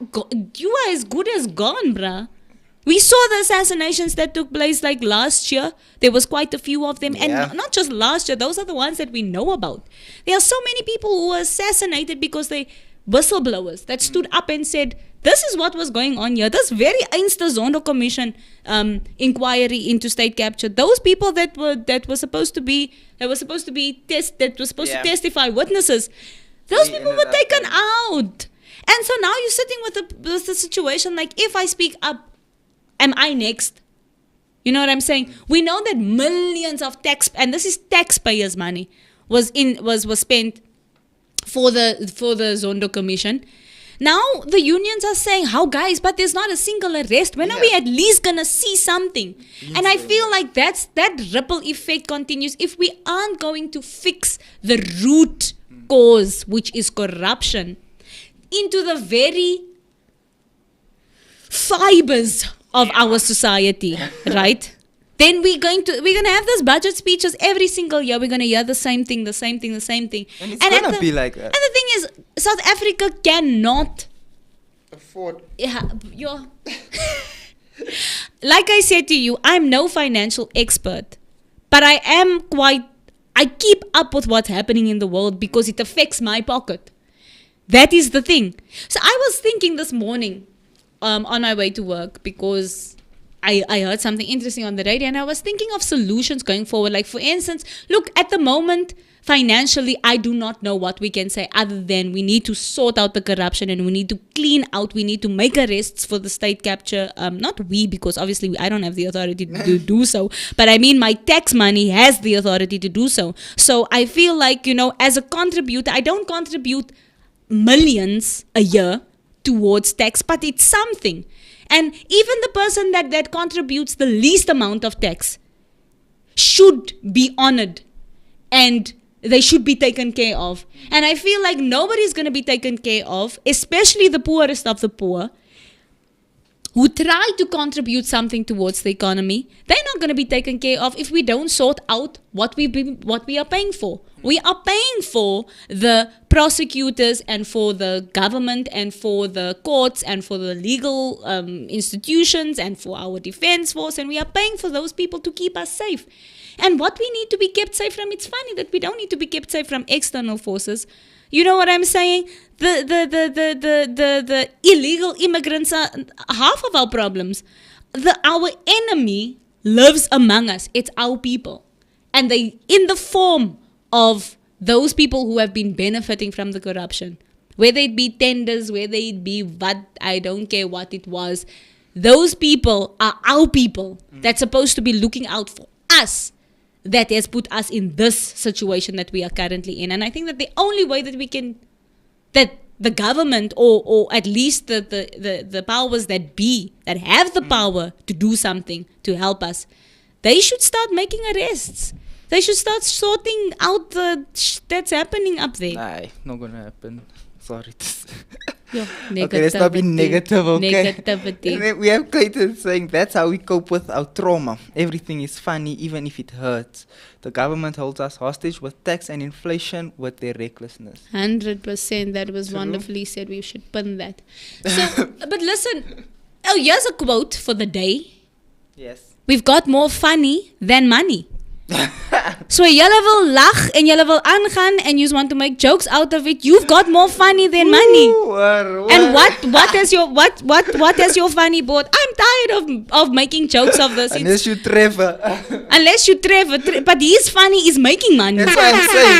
as good as gone, bruh. We saw the assassinations that took place like last year. There was quite a few of them. And not just last year, those are the ones that we know about. There are so many people who were assassinated because they whistleblowers that stood up and said, this is what was going on here. This very Einstein Zondo Commission inquiry into state capture. Those people that were supposed to testify witnesses. Those people were taken out. And so now you're sitting with the situation like, if I speak up, am I next? You know what I'm saying? We know that millions of and this is taxpayers' money, was spent for the Zondo Commission. Now the unions are saying, how guys, but there's not a single arrest. When are we at least gonna see something? And I feel like that ripple effect continues if we aren't going to fix the root cause, which is corruption, into the very fibers of our society, right? Then we're gonna have these budget speeches every single year. We're gonna hear the same thing. And it's gonna be like that. And the thing is, South Africa cannot afford. Yeah, like I said to you, I'm no financial expert, but I keep up with what's happening in the world because it affects my pocket. That is the thing. So I was thinking this morning, on my way to work, because I heard something interesting on the radio and I was thinking of solutions going forward. Like, for instance, look, at the moment, financially, I do not know what we can say other than we need to sort out the corruption and we need to clean out, we need to make arrests for the state capture. Not we, because obviously I don't have the authority to do so. But I mean, my tax money has the authority to do so. So I feel like, as a contributor, I don't contribute millions a year towards tax, but it's something. And even the person that contributes the least amount of tax should be honored and they should be taken care of. And I feel like nobody's going to be taken care of, especially the poorest of the poor, who try to contribute something towards the economy. They're not going to be taken care of if we don't sort out what we are paying for. We are paying for the prosecutors and for the government and for the courts and for the legal institutions and for our defense force, and we are paying for those people to keep us safe. And what we need to be kept safe from, it's funny that we don't need to be kept safe from external forces. You know what I'm saying? The illegal immigrants are half of our problems. Our enemy lives among us. It's our people. And they, in the form of those people who have been benefiting from the corruption, whether it be tenders, whether it be what, I don't care what it was, those people are our people that's supposed to be looking out for us, that has put us in this situation that we are currently in. And I think that the only way that we can, that the government or at least the powers that be, that have the power to do something to help us, they should start making arrests. They should start sorting out the that's happening up there. Nah, not gonna happen. Sorry. Yeah, Okay, let's not be negative, okay? Negativity. And then we have Clayton saying that's how we cope with our trauma. Everything is funny, even if it hurts. The government holds us hostage with tax and inflation with their recklessness. 100%. That was True. wonderfully said. We should pin that. So, but listen. Oh, here's a quote for the day. Yes. We've got more funny than money. So julle wil lag en julle wil aangaan and you want to make jokes out of it. You've got more funny than money. And what has your funny bought? I'm tired of making jokes of this. Unless you Trevor. Unless you Trevor, but his funny is making money. That's what I'm saying.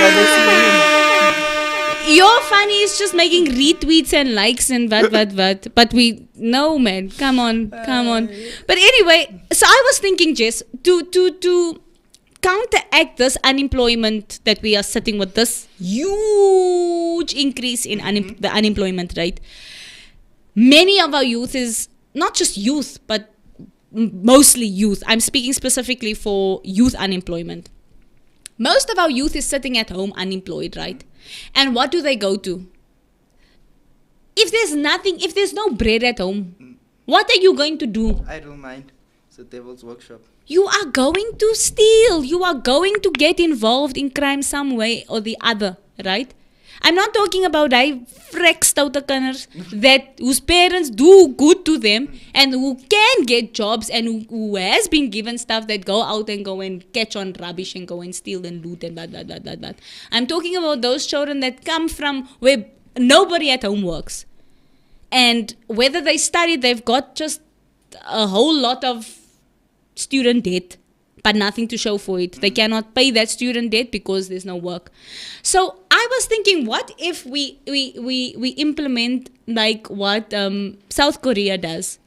Your funny is just making retweets and likes and what. But no, man, come on. But anyway, so I was thinking, Jess, to counteract this unemployment that we are sitting with, this huge increase in the unemployment rate. Many of our youth is not just youth, but mostly youth. I'm speaking specifically for youth unemployment. Most of our youth is sitting at home unemployed, right? And what do they go to? If there's no bread at home, what are you going to do? I don't mind. It's the devil's workshop. You are going to steal. You are going to get involved in crime some way or the other, right? I'm not talking about vrek stoute kinders whose parents do good to them and who can get jobs and who has been given stuff that go out and go and catch on rubbish and go and steal and loot and blah. I'm talking about those children that come from where nobody at home works. And whether they study, they've got just a whole lot of student debt, but nothing to show for it. They cannot pay that student debt because there's no work. So I was thinking, what if we implement like what South Korea does,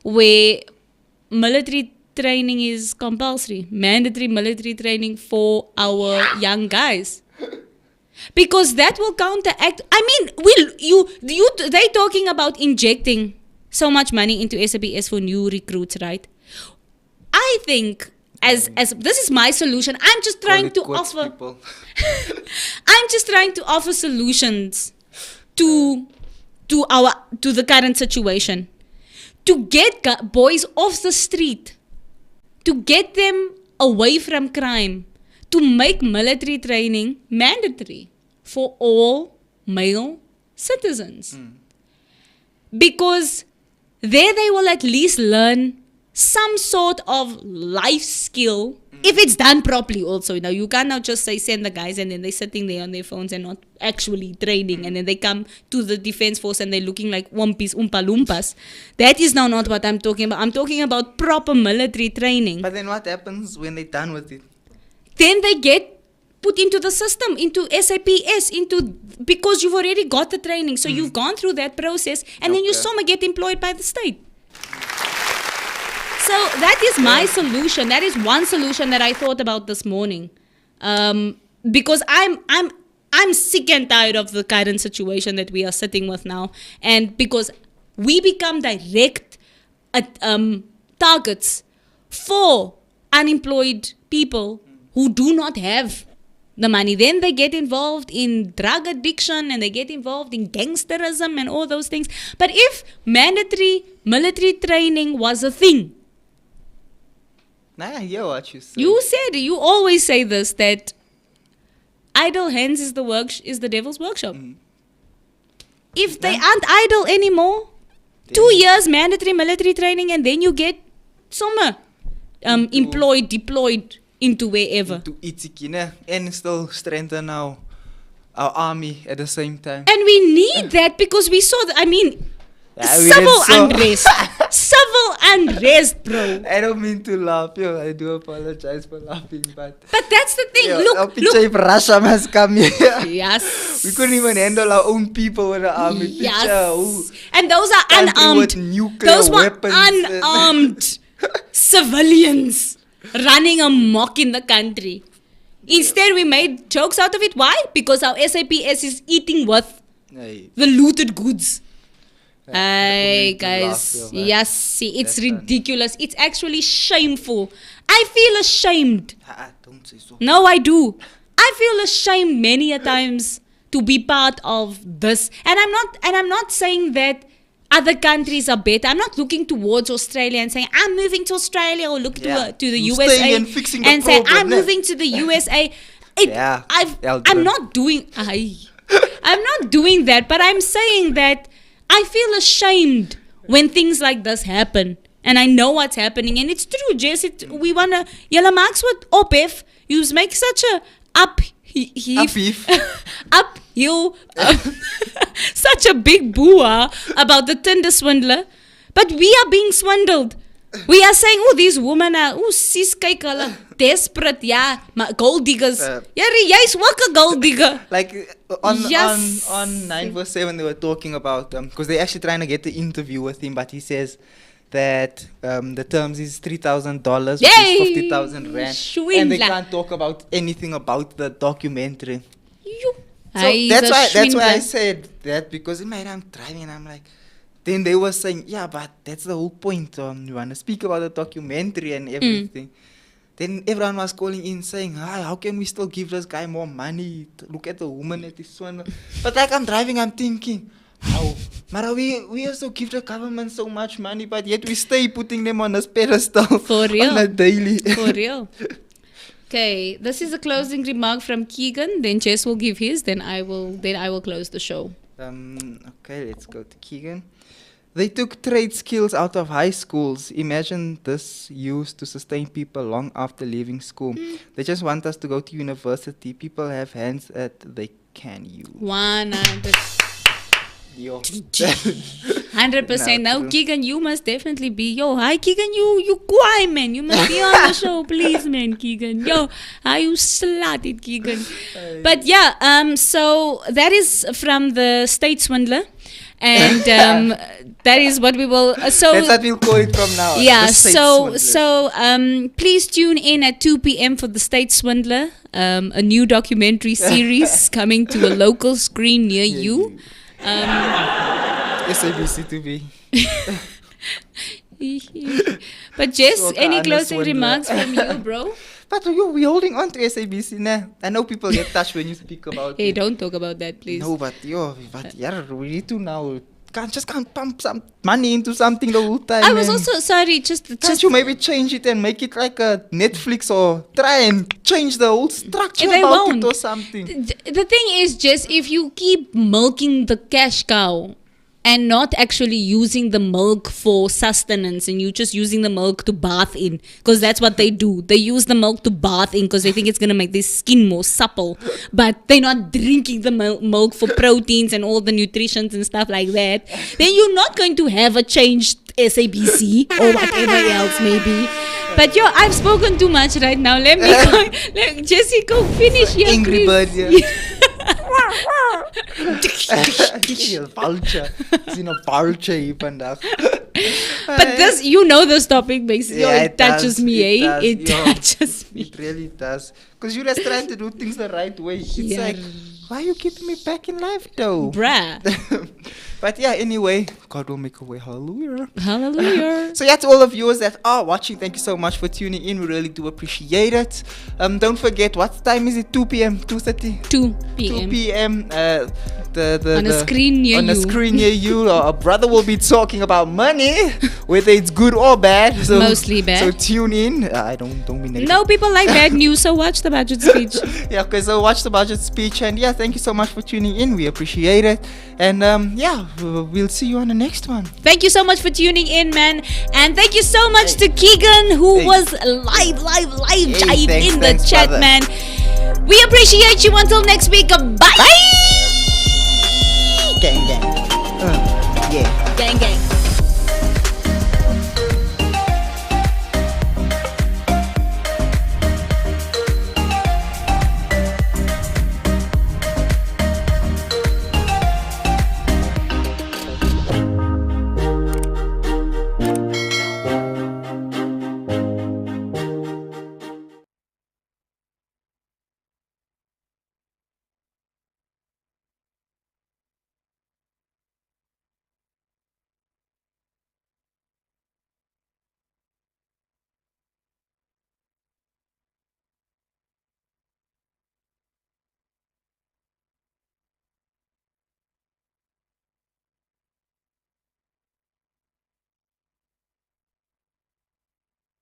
where military training is compulsory, mandatory military training for our young guys. Because that will counteract. I mean, they talking about injecting so much money into SAPS for new recruits, right? I think as this is my solution. I'm just trying to offer. I'm just trying to offer solutions to the current situation, to get boys off the street, to get them away from crime, to make military training mandatory for all male citizens. Because there they will at least learn some sort of life skill, if it's done properly also. You can't now just say send the guys and then they're sitting there on their phones and not actually training, and then they come to the defense force and they're looking like Wampis, Oompa Loompas. That is now not what I'm talking about. I'm talking about proper military training. But then what happens when they're done with it? Then they get put into the system, into SAPS, because you've already got the training. So you've gone through that process, and then you somehow get employed by the state. So that is my solution. That is one solution that I thought about this morning, because I'm sick and tired of the current situation that we are sitting with now, and because we become direct targets for unemployed people who do not have the money. Then they get involved in drug addiction and they get involved in gangsterism and all those things. But if mandatory military training was a thing, I hear what you say. You always say this, that idle hands is the devil's workshop. If they aren't idle anymore, 2 years mandatory military training, and then you get somewhere employed, deployed into wherever. To Itikine, and still strengthen our army at the same time. And we need that because we saw civil unrest. Civil unrest, bro. I don't mean to laugh, I do apologize for laughing, but that's the thing. Look. If Russia must come here. Yes. We couldn't even handle our own people with the army. Yes. And those are unarmed. Those were unarmed civilians running amok in the country. Instead, we made jokes out of it. Why? Because our SAPS is eating with the looted goods. Hey guys, yes, see, it's ridiculous. It's actually shameful. I feel ashamed. Don't say so. No, I do. I feel ashamed many a times to be part of this. And I'm not saying that other countries are better. I'm not looking towards Australia and saying I'm moving to Australia, or look to the USA Staying and fixing the and say problem, I'm moving to the USA. I'm not doing that, but I'm saying that I feel ashamed when things like this happen, and I know what's happening, and it's true, Jess. We wanna Yella Marks what opif. You make such a uphill, such a big booah about the Tinder swindler, but we are being swindled. We are saying, oh, these women are, sis kyk hulle desperate, gold diggers. Jy's ook 'n gold digger. Like on 9/7 they were talking about because they're actually trying to get the interview with him, but he says that the terms is $3,000, which is 50,000 rand, and they can't talk about anything about the documentary. So that's why I said that, because in my I'm driving and I'm like, then they were saying, yeah, but that's the whole point. You want to speak about the documentary and everything. Then everyone was calling in saying, how can we still give this guy more money? Look at the woman at this one. But like I'm driving, I'm thinking, how? Mara, we also give the government so much money, but yet we stay putting them on a pedestal. For real. On a daily. For real. Okay, this is a closing remark from Keegan. Then Jess will give his. Then I will close the show. Okay, let's go to Keegan. They took trade skills out of high schools. Imagine this used to sustain people long after leaving school. They just want us to go to university. People have hands that they can use. 100%. Yo. 100%. Now, Keegan, you must definitely be. Hi, Keegan, you quiet, man. You must be on the show, please, man, Keegan. How you slotted, Keegan. But yeah, so that is from the State Swindler. And that is what we will. So that's what we'll call it from now. Yeah. So please tune in at 2 p.m. for the State Swindler, a new documentary series coming to a local screen near you. SABC TV. But Jess, any closing remarks from you, bro? But we're holding on to SABC now. I know people get touched when you speak about it. Hey, don't talk about that, please. No, but we need to now. Can't pump some money into something the whole time. I was also sorry, just you maybe change it and make it like a Netflix, or try and change the whole structure it or something. The thing is, just if you keep milking the cash cow and not actually using the milk for sustenance, and you just using the milk to bath in, because that's what they do. They use the milk to bath in because they think it's going to make their skin more supple, but they're not drinking the milk for proteins and all the nutritions and stuff like that. Then you're not going to have a changed SABC or whatever else maybe. But I've spoken too much right now. Let me go. Let Jessie go finish here. Angry bird, vulture. Sien 'n vulture hier vandag. But this, this topic makes it touches me, It touches me. It really does. Because you're just trying to do things the right way. It's like, why are you keeping me back in life though? Bruh. But yeah, anyway, God will make a way. Hallelujah. Hallelujah. So yeah, to all of viewers that are watching, thank you so much for tuning in. We really do appreciate it. Don't forget, what time is it? 2 p.m. 2:30? 2 p.m. 2 p.m. On a screen near you. Our brother will be talking about money, whether it's good or bad. So, mostly bad. So tune in. I don't mean negative. No, people like bad news, so watch the budget speech. Yeah, okay, so watch the budget speech. And yeah, thank you so much for tuning in. We appreciate it. And we'll see you on the next one. Thank you so much for tuning in, man. And thank you so much to Keegan, who was live in the chat, brother. Man. We appreciate you. Until next week. Bye. Gang, gang. Yeah. Gang, gang.